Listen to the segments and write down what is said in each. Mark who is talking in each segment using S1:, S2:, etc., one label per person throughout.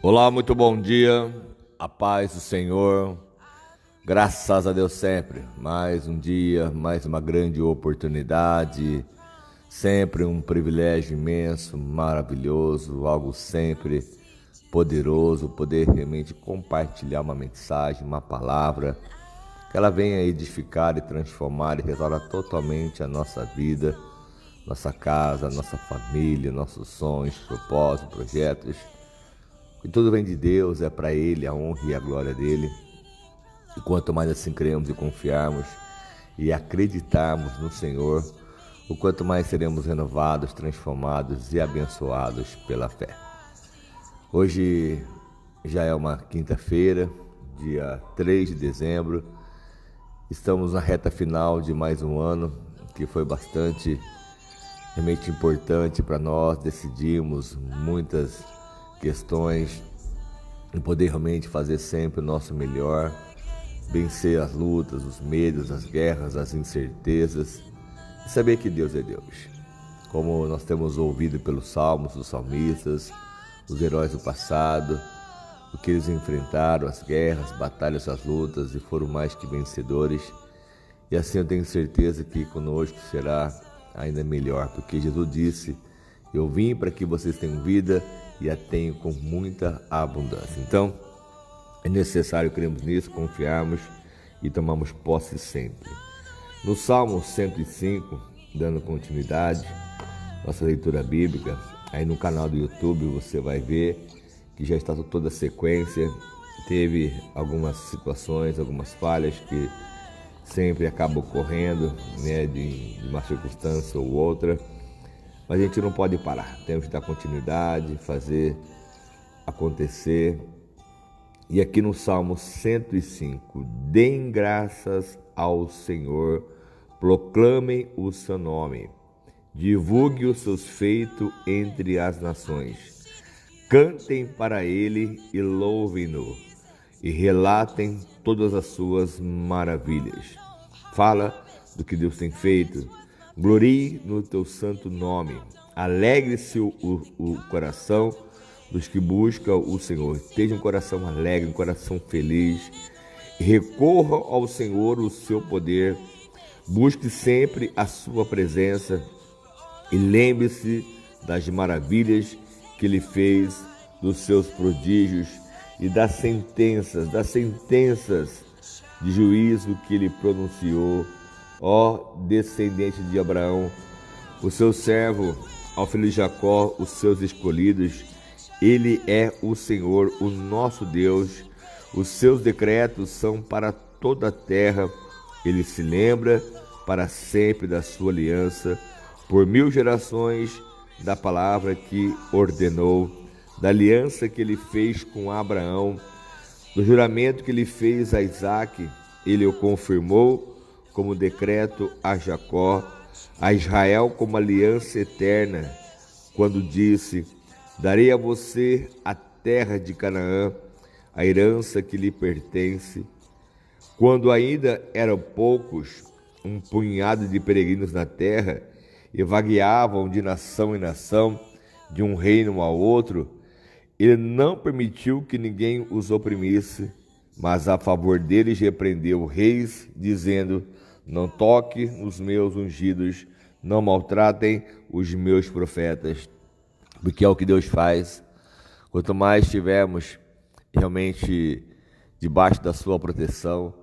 S1: Olá, muito bom dia, a paz do Senhor, graças a Deus sempre, mais um dia, mais uma grande oportunidade, sempre um privilégio imenso, maravilhoso, algo sempre poderoso, poder realmente compartilhar uma mensagem, uma palavra, que ela venha edificar e transformar e restaurar totalmente a nossa vida, nossa casa, nossa família, nossos sonhos, propósitos, projetos. E tudo vem de Deus, é para Ele a honra e a glória dEle. E quanto mais assim cremos e confiarmos e acreditarmos no Senhor, o quanto mais seremos renovados, transformados e abençoados pela fé. Hoje já é uma quinta-feira, dia 3 de dezembro. Estamos na reta final de mais um ano, que foi bastante realmente importante para nós. Decidimos muitas questões e poder realmente fazer sempre o nosso melhor, vencer as lutas, os medos, as guerras, as incertezas e saber que Deus é Deus. Como nós temos ouvido pelos salmos, os salmistas, os heróis do passado, o que eles enfrentaram, as guerras, as batalhas, as lutas e foram mais que vencedores. E assim eu tenho certeza que conosco será ainda melhor, porque Jesus disse: eu vim para que vocês tenham vida e a tenham com muita abundância. Então, é necessário crermos nisso, confiarmos e tomamos posse sempre. No Salmo 105, dando continuidade, nossa leitura bíblica, aí no canal do YouTube você vai ver que já está toda a sequência. Teve algumas situações, algumas falhas que sempre acabam ocorrendo, né, de uma circunstância ou outra. Mas a gente não pode parar, temos que dar continuidade, fazer acontecer. E aqui no Salmo 105, deem graças ao Senhor, proclamem o seu nome, divulgue os seus feitos entre as nações, cantem para ele e louvem-no, e relatem todas as suas maravilhas. Fala do que Deus tem feito. Glorie no teu santo nome. Alegre-se o coração dos que buscam o Senhor. Esteja um coração alegre, um coração feliz. Recorra ao Senhor o seu poder. Busque sempre a sua presença. E lembre-se das maravilhas que Ele fez, dos seus prodígios e das sentenças de juízo que Ele pronunciou. Ó descendente de Abraão, o seu servo, ao filho de Jacó, os seus escolhidos, Ele é o Senhor, o nosso Deus. Os seus decretos são para toda a terra. Ele se lembra para sempre da sua aliança, por 1000 gerações, da palavra que ordenou, da aliança que Ele fez com Abraão, do juramento que Ele fez a Isaque. Ele o confirmou como decreto a Jacó, a Israel como aliança eterna, quando disse: darei a você a terra de Canaã, a herança que lhe pertence. Quando ainda eram poucos, um punhado de peregrinos na terra, e vagueavam de nação em nação, de um reino ao outro, Ele não permitiu que ninguém os oprimisse, mas a favor deles repreendeu reis, dizendo: não toque nos meus ungidos, não maltratem os meus profetas, porque é o que Deus faz. Quanto mais estivermos realmente debaixo da sua proteção,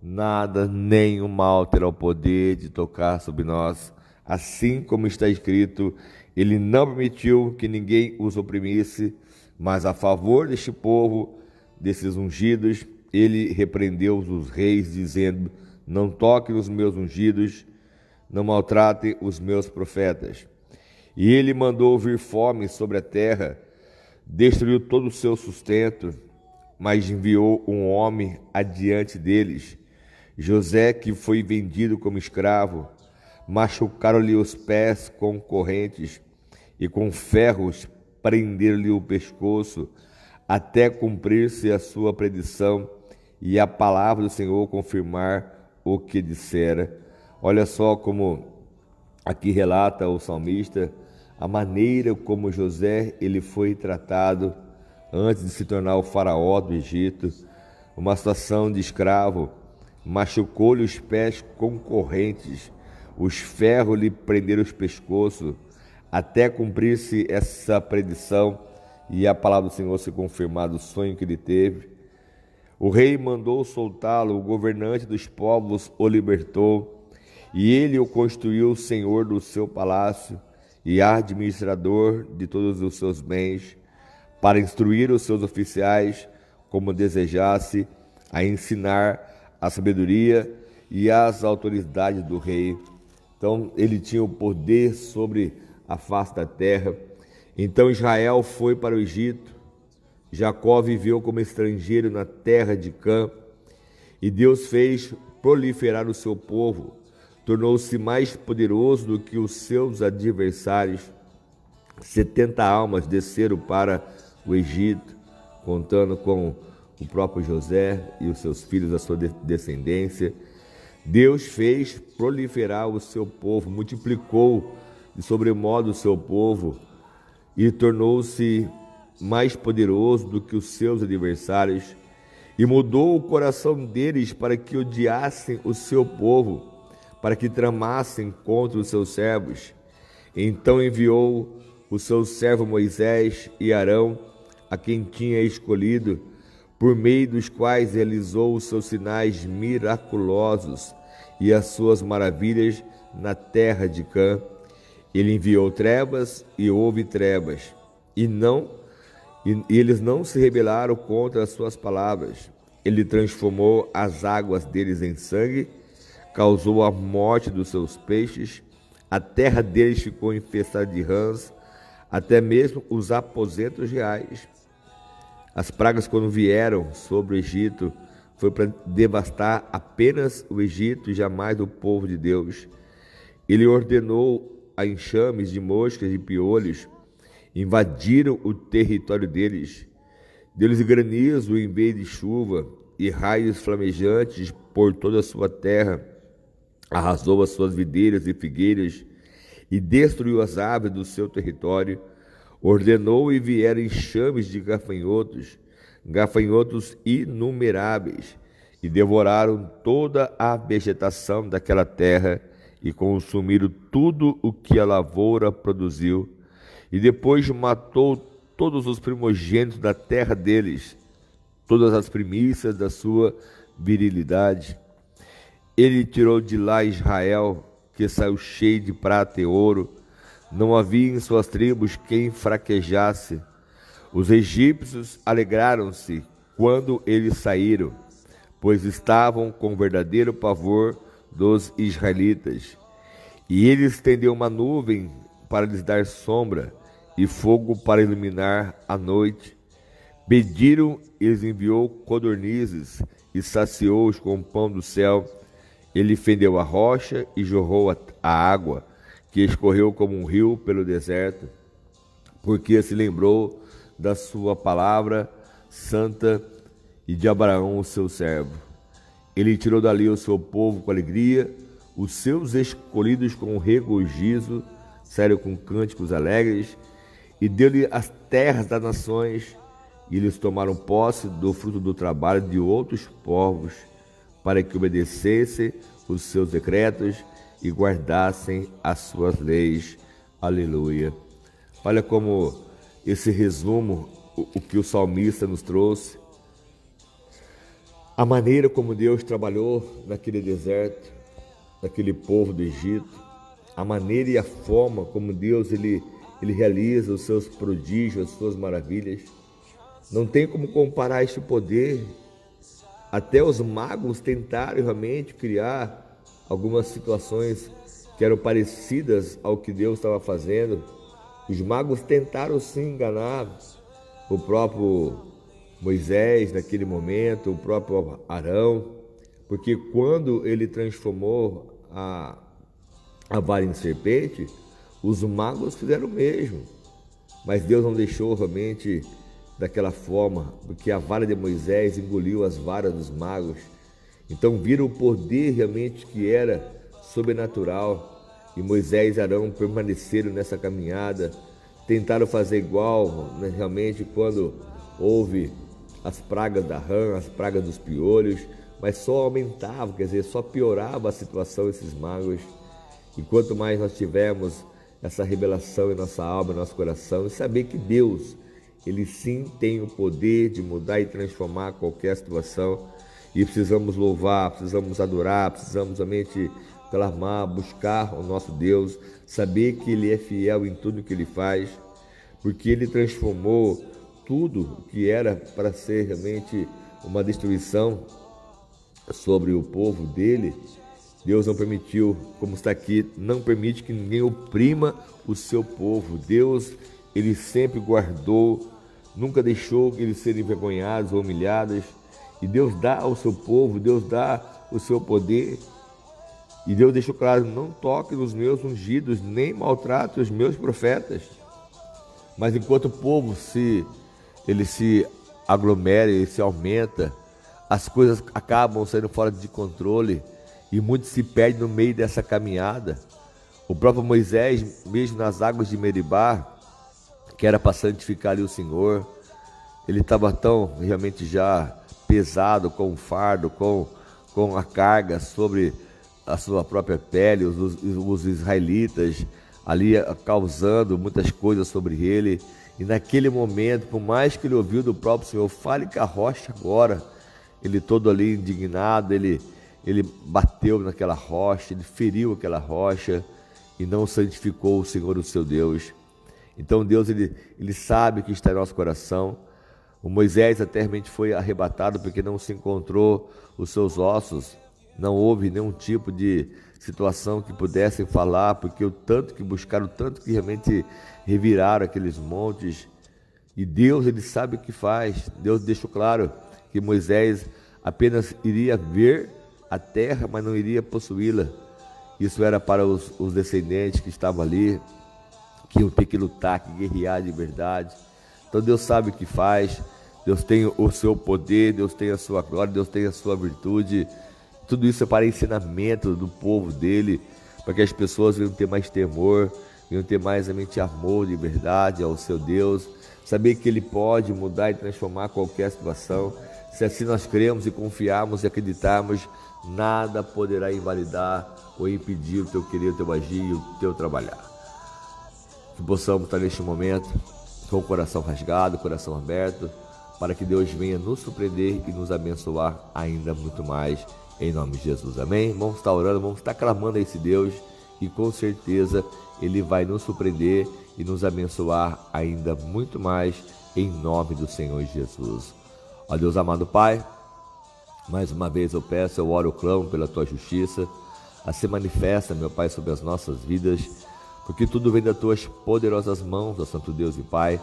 S1: nada, nenhum mal terá o poder de tocar sobre nós. Assim como está escrito, Ele não permitiu que ninguém os oprimisse, mas a favor deste povo, desses ungidos, Ele repreendeu os reis, dizendo: não toque nos meus ungidos, não maltrate os meus profetas. E Ele mandou vir fome sobre a terra, destruiu todo o seu sustento, mas enviou um homem adiante deles, José, que foi vendido como escravo. Machucaram-lhe os pés com correntes e com ferros prenderam-lhe o pescoço, até cumprir-se a sua predição e a palavra do Senhor confirmar o que dissera. Olha só como aqui relata o salmista a maneira como José ele foi tratado antes de se tornar o faraó do Egito, uma situação de escravo, machucou-lhe os pés com correntes, os ferros lhe prenderam os pescoços, até cumprir-se essa predição e a palavra do Senhor se confirmar do sonho que ele teve. O rei mandou soltá-lo, o governante dos povos o libertou, e ele o constituiu senhor do seu palácio e administrador de todos os seus bens, para instruir os seus oficiais como desejasse, a ensinar a sabedoria e as autoridades do rei. Então ele tinha o poder sobre a face da terra. Então Israel foi para o Egito. Jacó viveu como estrangeiro na terra de Cã, e Deus fez proliferar o seu povo, tornou-se mais poderoso do que os seus adversários. 70 almas desceram para o Egito, contando com o próprio José e os seus filhos, a sua descendência. Deus fez proliferar o seu povo, multiplicou de sobremodo o seu povo e tornou-se mais poderoso do que os seus adversários, e mudou o coração deles para que odiassem o seu povo, para que tramassem contra os seus servos. Então enviou o seu servo Moisés e Arão, a quem tinha escolhido, por meio dos quais realizou os seus sinais miraculosos e as suas maravilhas na terra de Cã. Ele enviou trevas e houve trevas, e eles não se rebelaram contra as suas palavras. Ele transformou as águas deles em sangue, causou a morte dos seus peixes, a terra deles ficou infestada de rãs, até mesmo os aposentos reais. As pragas, quando vieram sobre o Egito, foi para devastar apenas o Egito e jamais o povo de Deus. Ele ordenou a enxames de moscas e piolhos, invadiram o território deles. Deu-lhes granizo em vez de chuva e raios flamejantes por toda a sua terra. Arrasou as suas videiras e figueiras e destruiu as árvores do seu território. Ordenou e vieram enxames de gafanhotos inumeráveis, e devoraram toda a vegetação daquela terra e consumiram tudo o que a lavoura produziu. E depois matou todos os primogênitos da terra deles, todas as primícias da sua virilidade. Ele tirou de lá Israel, que saiu cheio de prata e ouro. Não havia em suas tribos quem fraquejasse. Os egípcios alegraram-se quando eles saíram, pois estavam com verdadeiro pavor dos israelitas. E ele estendeu uma nuvem para lhes dar sombra e fogo para iluminar a noite. Pediram, e lhes enviou codornizes e saciou-os com o pão do céu. Ele fendeu a rocha e jorrou a água, que escorreu como um rio pelo deserto, porque se lembrou da sua palavra santa e de Abraão, o seu servo. Ele tirou dali o seu povo com alegria, os seus escolhidos com regozijo, saíram com cânticos alegres, e deu-lhe as terras das nações, e eles tomaram posse do fruto do trabalho de outros povos, para que obedecessem os seus decretos e guardassem as suas leis. Aleluia. Olha como esse resumo, o que o salmista nos trouxe, a maneira como Deus trabalhou naquele deserto, naquele povo do Egito, a maneira e a forma como Deus ele realiza os seus prodígios, as suas maravilhas. Não tem como comparar este poder. Até os magos tentaram realmente criar algumas situações que eram parecidas ao que Deus estava fazendo. Os magos tentaram sim enganar o próprio Moisés naquele momento, o próprio Arão, porque quando ele transformou a vara em serpente, os magos fizeram o mesmo. Mas Deus não deixou realmente daquela forma, porque a vara de Moisés engoliu as varas dos magos. Então viram o poder realmente que era sobrenatural, e Moisés e Arão permaneceram nessa caminhada, tentaram fazer igual, né, realmente quando houve as pragas da rã, as pragas dos piolhos, mas só aumentava, quer dizer, só piorava a situação esses magos. E quanto mais nós tivermos essa revelação em nossa alma, em nosso coração, e saber que Deus, Ele sim tem o poder de mudar e transformar qualquer situação, e precisamos louvar, precisamos adorar, precisamos somente clamar, buscar o nosso Deus, saber que Ele é fiel em tudo que Ele faz, porque Ele transformou tudo que era para ser realmente uma destruição sobre o povo dele. Deus não permitiu, como está aqui, não permite que ninguém oprima o seu povo. Deus, Ele sempre guardou, nunca deixou eles serem envergonhados ou humilhados. E Deus dá ao seu povo, Deus dá o seu poder. E Deus deixou claro, não toque nos meus ungidos, nem maltrate os meus profetas. Mas enquanto o povo ele se aglomera, ele se aumenta, as coisas acabam saindo fora de controle e muitos se perdem no meio dessa caminhada. O próprio Moisés, mesmo nas águas de Meribá, que era para santificar ali o Senhor, ele estava tão realmente já pesado com o fardo, com a carga sobre a sua própria pele, os israelitas ali causando muitas coisas sobre ele. E naquele momento, por mais que ele ouviu do próprio Senhor, fale com a rocha agora, ele todo ali indignado, ele bateu naquela rocha, ele feriu aquela rocha e não santificou o Senhor, o seu Deus. Então Deus, ele sabe que está em nosso coração. O Moisés até realmente foi arrebatado porque não se encontrou os seus ossos, não houve nenhum tipo de situação que pudessem falar, porque o tanto que buscaram, o tanto que realmente reviraram aqueles montes. E Deus, ele sabe o que faz. Deus deixou claro que Moisés apenas iria ver a terra, mas não iria possuí-la. Isso era para os descendentes que estavam ali, que iam ter que lutar, que guerrear de verdade. Então Deus sabe o que faz, Deus tem o seu poder, Deus tem a sua glória, Deus tem a sua virtude. Tudo isso é para ensinamento do povo dele, para que as pessoas venham ter mais temor, venham ter mais realmente amor de verdade ao seu Deus, saber que Ele pode mudar e transformar qualquer situação. Se assim nós cremos e confiarmos e acreditarmos, nada poderá invalidar ou impedir o teu querer, o teu agir e o teu trabalhar. Que possamos estar neste momento com o coração rasgado, o coração aberto, para que Deus venha nos surpreender e nos abençoar ainda muito mais, em nome de Jesus, amém? Vamos estar orando, vamos estar clamando a esse Deus e com certeza Ele vai nos surpreender e nos abençoar ainda muito mais, em nome do Senhor Jesus. Ó Deus amado Pai, mais uma vez eu peço, eu oro, eu clamo pela Tua justiça, a se manifesta, meu Pai, sobre as nossas vidas, porque tudo vem das Tuas poderosas mãos, ó Santo Deus e Pai.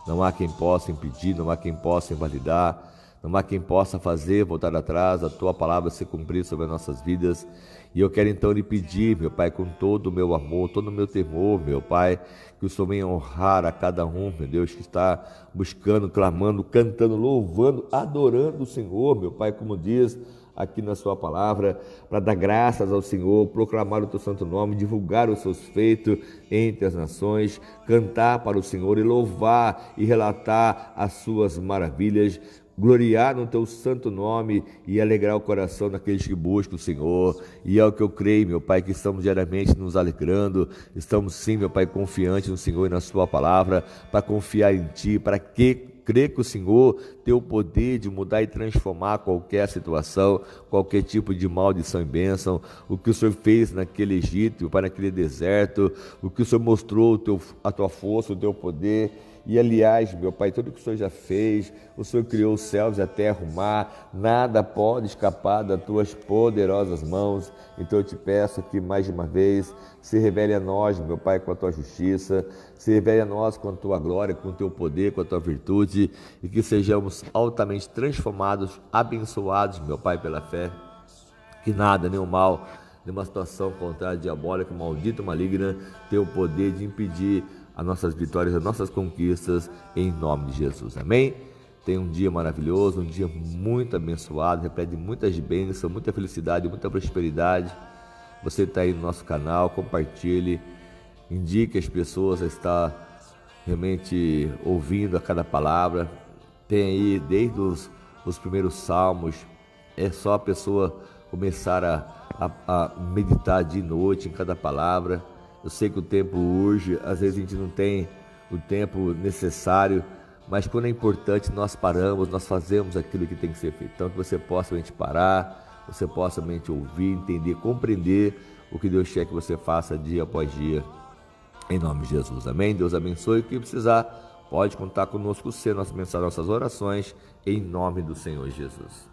S1: Não há quem possa impedir, não há quem possa invalidar, não há quem possa fazer voltar atrás, a Tua palavra se cumprir sobre as nossas vidas. E eu quero então lhe pedir, meu Pai, com todo o meu amor, todo o meu temor, meu Pai, que o Senhor venha honrar a cada um, meu Deus, que está buscando, clamando, cantando, louvando, adorando o Senhor, meu Pai, como diz aqui na sua palavra, para dar graças ao Senhor, proclamar o teu santo nome, divulgar os seus feitos entre as nações, cantar para o Senhor e louvar e relatar as suas maravilhas, gloriar no teu santo nome e alegrar o coração daqueles que buscam o Senhor. E é o que eu creio, meu Pai, que estamos diariamente nos alegrando, estamos sim, meu Pai, confiantes no Senhor e na sua palavra, para confiar em Ti, para que crer que o Senhor tem o poder de mudar e transformar qualquer situação, qualquer tipo de maldição e bênção. O que o Senhor fez naquele Egito, para naquele deserto, o que o Senhor mostrou a tua força, o teu poder. E aliás, meu Pai, tudo que o Senhor já fez, o Senhor criou os céus e a terra, o mar, nada pode escapar das tuas poderosas mãos. Então eu te peço que mais uma vez se revele a nós, meu Pai, com a tua justiça, se revele a nós com a tua glória, com o teu poder, com a tua virtude, e que sejamos altamente transformados, abençoados, meu Pai, pela fé, que nada, nenhum mal, nenhuma situação contrária, diabólica, maldita, maligna, tenha o poder de impedir as nossas vitórias, as nossas conquistas, em nome de Jesus, amém? Tenha um dia maravilhoso, um dia muito abençoado, repleto de muitas bênçãos, muita felicidade, muita prosperidade. Você está aí no nosso canal, compartilhe, indique as pessoas a estar realmente ouvindo a cada palavra, Tem aí desde os primeiros salmos. É só a pessoa começar a meditar de noite em cada palavra. Eu sei que o tempo urge, às vezes a gente não tem o tempo necessário, mas quando é importante nós paramos, nós fazemos aquilo que tem que ser feito. Então que você possa realmente parar, você possa realmente ouvir, entender, compreender o que Deus quer que você faça dia após dia, em nome de Jesus. Amém? Deus abençoe. O que precisar, pode contar conosco, ser nosso mensagem, nossas orações, em nome do Senhor Jesus.